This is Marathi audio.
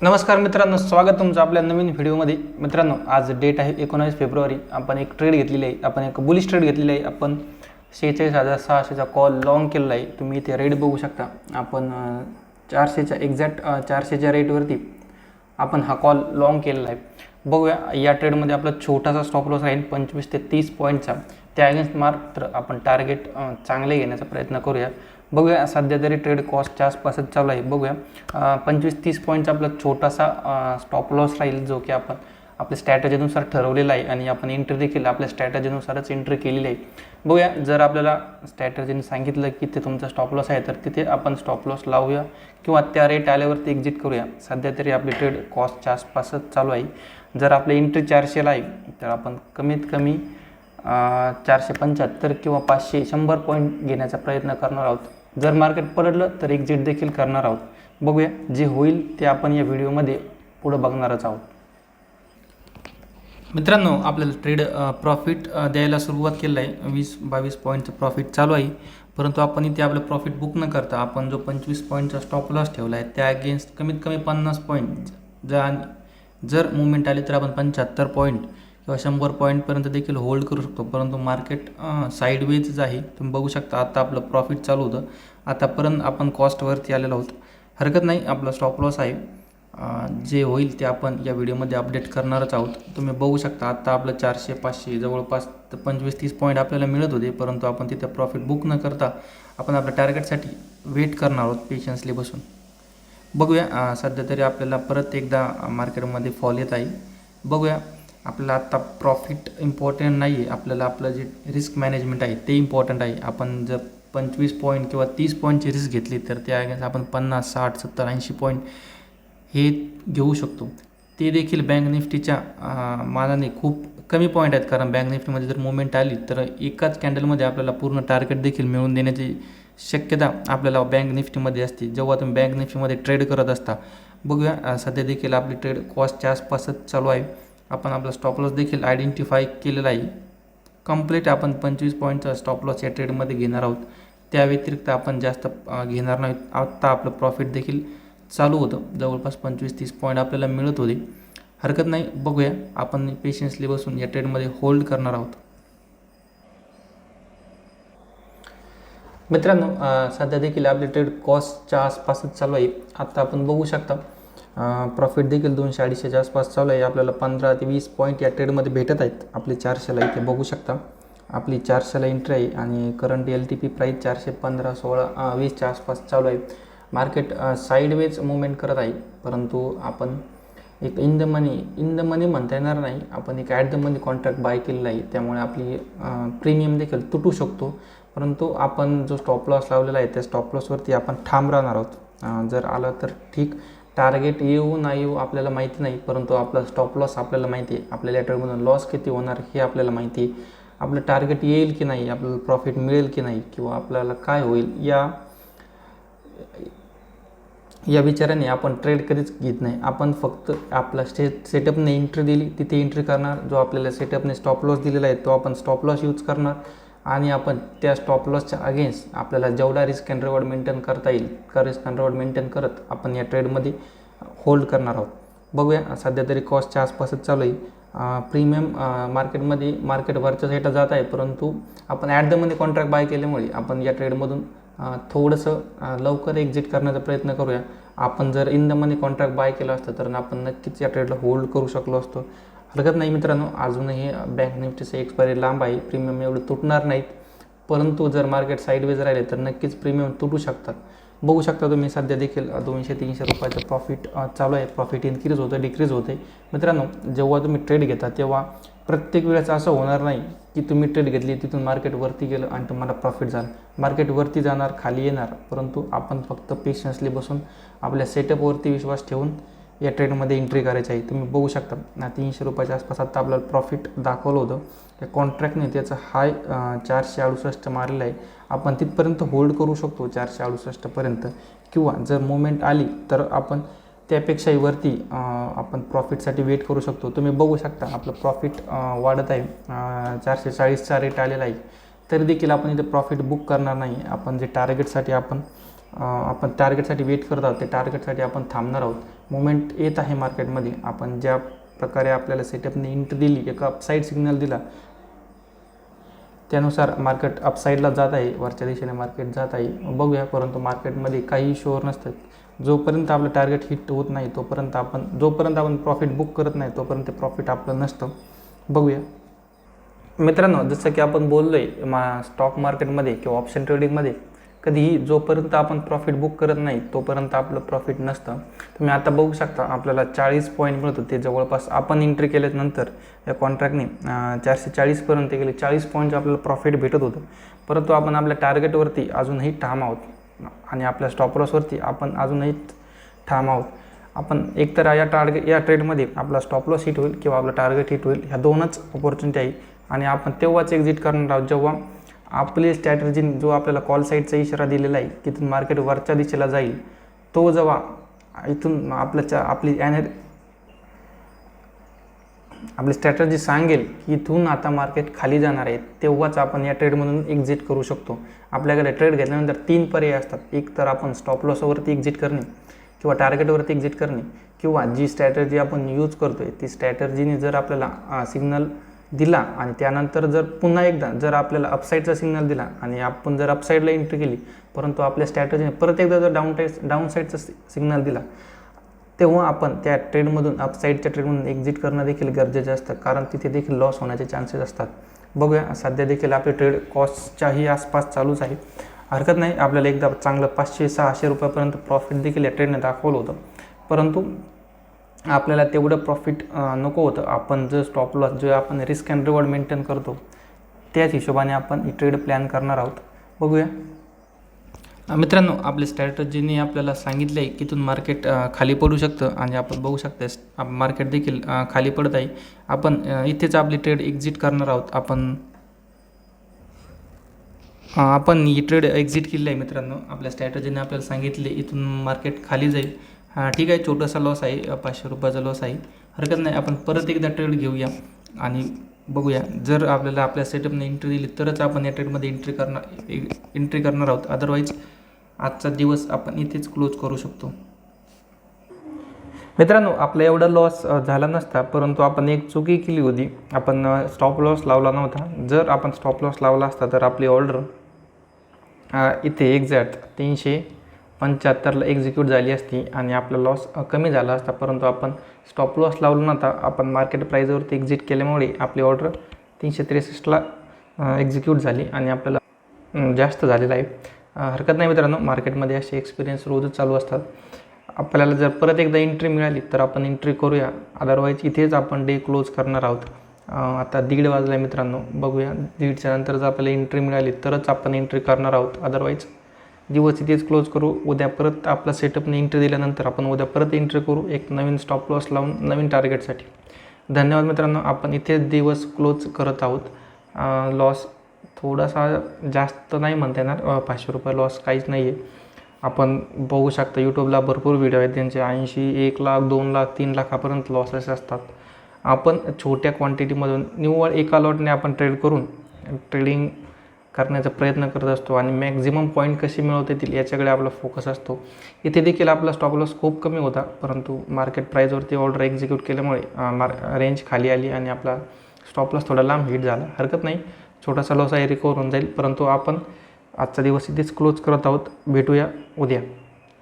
नमस्कार मित्रांनो, स्वागत तुमचं आपल्या नवीन व्हिडिओमध्ये. मित्रांनो, आज डेट आहे 19 फेब्रुवारी. आपण एक ट्रेड घेतलेली आहे, आपण एक बुलिश ट्रेड घेतलेली आहे. आपण 46,600चा कॉल लॉंग केलेला आहे. तुम्ही इथे रेट बघू शकता. आपण 400च्या एक्झॅक्ट 400च्या रेटवरती आपण हा कॉल लॉंग केलेला आहे. बघूया या ट्रेडमध्ये आपला छोटासा स्टॉप लॉस राहील 25 ते 30 पॉईंटचा. त्या अगेन्स्ट मात्र आपण टार्गेट चांगले घेण्याचा प्रयत्न करूया. बघूया सध्या तरी ट्रेड कॉस्टच्या आसपासच चालू आहे. बघूया 25-30 पॉईंटचा आपला छोटासा स्टॉप लॉस राहील, जो की आपण आपल्या स्ट्रॅटजीनुसार ठरवलेला आहे आणि आपण एंट्री देखील आपल्या स्ट्रॅटजीनुसारच एंट्री केलेली आहे. बघूया जर आपल्याला स्ट्रॅटजीने सांगितलं की ते तुमचा स्टॉप लॉस आहे तर तिथे आपण स्टॉप लॉस लावूया किंवा त्या रेट आल्यावरती एक्झिट करूया. सध्या तरी आपली ट्रेड कॉस्टच्या आसपासच चालू आहे. जर आपली एंट्री 400ला आहे तर आपण कमीत कमी 475 किंवा 500-100 पॉईंट घेण्याचा प्रयत्न करणार आहोत. जर मार्केट पलटलं तर एक्झिट देखील करणार आहोत. बघूया जे होईल ते आपण या व्हिडिओमध्ये पुढं बघणारच आहोत. मित्रांनो, आपल्याला ट्रेड प्रॉफिट द्यायला सुरुवात केलं आहे. 20-22 पॉईंटचं प्रॉफिट चालू आहे, परंतु आपण इथे आपलं प्रॉफिट बुक न करता आपण जो 25 पॉईंटचा स्टॉप लॉस ठेवला आहे त्या अगेन्स्ट कमीत कमी 50 पॉईंट जर मुवमेंट आले तर आपण 75 पॉईंट किंवा 100 पॉईंटपर्यंत देखील होल्ड करू शकतो. परंतु मार्केट साईडवेजच आहे. तुम्ही बघू शकता आता आपलं प्रॉफिट चालू होतं, आतापर्यंत आपण कॉस्टवरती आलेलो आहोत. हरकत नाही, आपला स्टॉप लॉस आहे. जे होईल ते आपण या व्हिडिओमध्ये अपडेट करणारच आहोत. तुम्ही बघू शकता आता आपलं 400-500 जवळपास 25-30 पॉईंट आपल्याला मिळत होते, परंतु आपण तिथे प्रॉफिट बुक न करता आपण आपल्या टार्गेटसाठी वेट करणार आहोत पेशन्सली बसून. बघूया सध्या तरी आपल्याला परत एकदा मार्केटमध्ये फॉल येत आहे. बघूया, आपल्याला आत्ता प्रॉफिट इम्पॉर्टंट नाही आहे, आपल्याला आपलं जे रिस्क मॅनेजमेंट आहे ते इम्पॉर्टंट आहे. आपण जर 25 पॉईंट किंवा 30 पॉईंटची रिस्क घेतली तर त्या अगेन्स्ट आपण 50, 60, 70, 80 पॉईंट हे घेऊ शकतो. ते देखील बँक निफ्टीच्या मानाने खूप कमी पॉईंट आहेत, कारण बँक निफ्टीमध्ये जर मुवमेंट आली तर एकाच कॅन्डलमध्ये आपल्याला पूर्ण टार्गेट देखील मिळवून देण्याची शक्यता आपल्याला बँक निफ्टीमध्ये असते जेव्हा तुम्ही बँक निफ्टीमध्ये ट्रेड करत असता. बघूया सध्या देखील आपली ट्रेड कॉस्टच्या आसपासच चालू आहे. आपण आपला स्टॉप लॉस देखील आयडेंटिफाय केलेला आहे. कंप्लीट आपण 25 पॉईंटचा स्टॉप लॉस या ट्रेडमध्ये घेणार आहोत. त्या व्यतिरिक्त आपण जास्त घेणार नाहीत. आत्ता आपलं प्रॉफिट देखील चालू होतं, जवळपास 25-30 पॉईंट आपल्याला मिळत होते. हरकत नाही, बघूया आपण पेशन्सली बसून या ट्रेडमध्ये होल्ड करणार आहोत. मित्रांनो, सध्या देखील आपली ट्रेड कॉस्टच्या आसपासच चालू आहे. आत्ता आपण बघू शकता प्रॉफिट देखील 200-250च्या आसपास चालू आहे. आपल्याला 15 ते 20 पॉईंट या ट्रेडमध्ये भेटत आहेत. आपली 400ला इथे बघू शकता आपली 400ला एंट्री आहे आणि करंट LTP प्राईस 415, 16, 20च्या आसपास चालू आहे. मार्केट साईडवेज मुवमेंट करत आहे, परंतु आपण एक इन द मनी म्हणता येणार नाही, आपण एक at the money contract buy केलेला आहे. त्यामुळे आपली प्रीमियम देखील तुटू शकतो, परंतु आपण जो स्टॉप लॉस लावलेला आहे त्या स्टॉप लॉसवरती आपण ठाम राहणार आहोत. जर आलं तर ठीक, टार्गेट येऊ नाही येऊ आपल्याला माहिती नाही, परंतु आपला स्टॉप लॉस आपल्याला माहिती आहे. आपल्याला या ट्रेडमधून लॉस किती होणार हे आपल्याला माहिती आहे. आपलं टार्गेट येईल की नाही, आपल्याला प्रॉफिट मिळेल की नाही, किंवा आपल्याला काय होईल या विचाराने आपण ट्रेड कधीच घेत नाही. आपण फक्त आपला सेटअपने एंट्री दिली तिथे एंट्री करणार. जो आपल्याला सेटअपने स्टॉप लॉस दिलेला आहे तो आपण स्टॉप लॉस यूज करणार आणि आपण त्या स्टॉप लॉसच्या अगेन्स्ट आपल्याला जेवढा रिस्क अँड रिवॉर्ड मेंटेन करता येईल रिस्क अँड रिवॉर्ड मेंटेन करत आपण या ट्रेडमध्ये होल्ड करणार आहोत. बघूया सध्या तरी कॉस्टच्या आसपासच चालू आहे. प्रीमियम मार्केट वरच्या साईडला जात आहे, परंतु आपण at the money contract buy केल्यामुळे आपण या ट्रेडमधून थोडंसं लवकर एक्झिट करण्याचा प्रयत्न करूया. आपण जर in the money contract buy केलं असतं तर आपण नक्कीच या ट्रेडला होल्ड करू शकलो असतो. हरकत नाही मित्रांनो, अजूनही बँक निफ्टीचं एक्सपायरी लांब आहे, प्रीमियम एवढं तुटणार नाहीत, परंतु जर मार्केट साईडवेज राहिले तर नक्कीच प्रीमियम तुटू शकतात. बघू शकता तुम्ही सध्या देखील 200-300 रुपयाचं प्रॉफिट चालू आहे. प्रॉफिट इन्क्रीज होतं डिक्रीज होते. मित्रांनो, जेव्हा तुम्ही ट्रेड घेता तेव्हा प्रत्येक वेळेस असं होणार नाही की तुम्ही ट्रेड घेतली तिथून मार्केट वरती गेलं आणि तुम्हाला प्रॉफिट झालं. मार्केट वरती जाणार, खाली येणार, परंतु आपण फक्त पेशन्सली बसून आपल्या सेटअपवरती विश्वास ठेवून या ट्रेडमध्ये एंट्री करायची आहे. तुम्ही बघू शकता 300 रुपयाच्या आसपास आता आपल्याला प्रॉफिट दाखवलं होतं. या कॉन्ट्रॅक्टने त्याचा हाय 468 मारलेला आहे. आपण तिथपर्यंत होल्ड करू शकतो 468पर्यंत, किंवा जर मुवमेंट आली तर आपण त्यापेक्षाही वरती आपण प्रॉफिटसाठी वेट करू शकतो. तुम्ही बघू शकता आपलं प्रॉफिट वाढत आहे, 440चा रेट आलेला आहे. तरी देखील आपण इथे प्रॉफिट बुक करणार नाही. आपण जे टार्गेटसाठी आपण टार्गेटसाठी वेट करत आहोत ते टार्गेटसाठी आपण थांबणार आहोत. मुवमेंट येत आहे मार्केटमध्ये. आपण ज्या प्रकारे आपल्याला सेटअपने एंट्री दिली, एक अपसाईड सिग्नल दिला, त्यानुसार मार्केट अपसाईडला जात आहे, वरच्या दिशेने मार्केट जात आहे. बघूया, परंतु मार्केटमध्ये काही शुअर नसतं. जोपर्यंत आपलं टार्गेट हिट होत नाही जोपर्यंत आपण प्रॉफिट बुक करत नाही तोपर्यंत प्रॉफिट आपलं नसतं. बघूया मित्रांनो, जसं की आपण बोललो आहे स्टॉक मार्केटमध्ये किंवा ऑप्शन ट्रेडिंगमध्ये कधीही जोपर्यंत आपण प्रॉफिट बुक करत नाही तोपर्यंत आपलं प्रॉफिट नसतं. तुम्ही आता बघू शकता आपल्याला 40 पॉईंट मिळत होते. जवळपास आपण एंट्री केल्यानंतर या कॉन्ट्रॅक्टने 440पर्यंत गेले. 40 पॉईंटचं आपल्याला प्रॉफिट भेटत होतं, परंतु आपण आपल्या टार्गेटवरती अजूनही ठाम आहोत आणि आपल्या स्टॉप लॉसवरती आपण अजूनही ठाम आहोत. आपण एकतर या ट्रेडमध्ये आपला स्टॉप लॉस हिट होईल किंवा आपलं टार्गेट हिट होईल, ह्या दोनच अपॉर्च्युनिटी आहे आणि आपण तेव्हाच एक्झिट करणार आहोत जेव्हा आपली स्ट्रॅटर्जी जो आपल्याला कॉल साईडचा इशारा दिलेला आहे की इथून मार्केट वरच्या दिशेला जाईल, तो जेव्हा इथून आपली स्ट्रॅटर्जी सांगेल की इथून आता मार्केट खाली जाणार आहे, तेव्हाच आपण या ट्रेडमधून एक्झिट करू शकतो. आपल्याकडे ट्रेड घेतल्यानंतर 3 पर्याय असतात. एक तर आपण स्टॉप लॉसवरती एक्झिट करणे किंवा टार्गेटवरती एक्झिट करणे किंवा जी स्ट्रॅटर्जी आपण यूज करतोय ती स्ट्रॅटर्जीने जर आपल्याला सिग्नल दिला आणि त्यानंतर जर पुन्हा एकदा जर आपल्याला अपसाईडचा सिग्नल दिला आणि आपण जर अपसाईडला एंट्री केली, परंतु आपल्या स्ट्रॅटर्जीने परत एकदा जर डाऊन साईडचा सिग्नल दिला, तेव्हा आपण त्या ट्रेडमधून अपसाईडच्या ट्रेडमधून एक्झिट करणं देखील गरजेचं असतं, कारण तिथे देखील लॉस होण्याचे चान्सेस असतात. बघूया, सध्या देखील आपले ट्रेड कॉस्टच्याही आसपास चालूच आहे. हरकत नाही, आपल्याला एकदा चांगलं 500-600 रुपयापर्यंत प्रॉफिट देखील या ट्रेडने दाखवलं होतं, परंतु आपल्याला तेवढं प्रॉफिट नको होतं. आपण जो स्टॉप लॉस जो आपण रिस्क अँड रिवॉर्ड मेंटेन करतो त्याच हिशोबाने आपण ही ट्रेड प्लॅन करणार आहोत. बघूया मित्रांनो, आपल्या स्ट्रॅटर्जीने आपल्याला सांगितलं आहे की इथून मार्केट खाली पडू शकतं आणि आपण बघू शकता मार्केट देखील खाली पडत आहे. आपण इथेच आपली ट्रेड एक्झिट करणार आहोत. आपण ही ट्रेड एक्झिट केली आहे मित्रांनो. आपल्या स्ट्रॅटर्जीने आपल्याला सांगितले इथून मार्केट खाली जाईल. ठीक आहे, छोटासा लॉस आहे, 500 रुपयाचा लॉस आहे, हरकत नाही. आपण परत एकदा ट्रेड घेऊया आणि बघूया. जर आपल्याला आपल्या सेटअपने एंट्री दिली तरच आपण या ट्रेडमध्ये एंट्री करणार आहोत. अदरवाईज आजचा दिवस आपण इथेच क्लोज करू शकतो. मित्रांनो, आपला एवढा लॉस झाला नसता, परंतु आपण एक चुकी केली होती. आपण स्टॉप लॉस लावला नव्हता. जर आपण स्टॉप लॉस लावला असता तर आपली ऑर्डर इथे एक्झॅक्ट 375ला एक्झिक्यूट झाली असती आणि आपला लॉस कमी झाला असता, परंतु आपण स्टॉप लॉस लावला नव्हता. आपण मार्केट प्राईजवरती एक्झिट केल्यामुळे आपली ऑर्डर 363ला एक्झिक्यूट झाली आणि आपल्याला जास्त झालेला आहे. हरकत नाही मित्रांनो, मार्केटमध्ये असे एक्सपिरियन्स रोजच चालू असतात. आपल्याला जर परत एकदा एंट्री मिळाली तर आपण एंट्री करूया, अदरवाईज इथेच आपण डे क्लोज करणार आहोत. आता 1:30 वाजला आहे मित्रांनो. बघूया, 1:30च्या नंतर जर आपल्याला एंट्री मिळाली तरच आपण एंट्री करणार आहोत, अदरवाईज दिवस इथेच क्लोज करू. उद्या परत आपला सेटअपने एंट्री दिल्यानंतर आपण उद्या परत एंट्री करू एक नवीन स्टॉप लॉस लावून नवीन टार्गेटसाठी. धन्यवाद मित्रांनो. आपण इथेच दिवस क्लोज करत आहोत. लॉस थोडासा जास्त नाही म्हणता येणार, 500 रुपये लॉस काहीच नाही आहे. आपण बघू शकता यूट्यूबला भरपूर व्हिडिओ आहेत त्यांचे 80, 1 लाख, 2 लाख, 3 लाखापर्यंत लॉसेस असतात. आपण छोट्या क्वांटिटीमधून निव्वळ एका लॉटने आपण ट्रेडिंग करण्याचा प्रयत्न करत असतो आणि मॅक्झिमम पॉईंट कसे मिळवता येतील याच्याकडे आपला फोकस असतो. इथे देखील आपला स्टॉप लॉस खूप कमी होता, परंतु मार्केट प्राईजवरती ऑर्डर एक्झिक्यूट केल्यामुळे रेंज खाली आली आणि आपला स्टॉप लॉस थोडा लांब हिट झाला. हरकत नाही, छोटासा लॉस आहे, रिकवर होऊन जाईल. परंतु आपण आजचा दिवस इथेच क्लोज करत आहोत. भेटूया उद्या.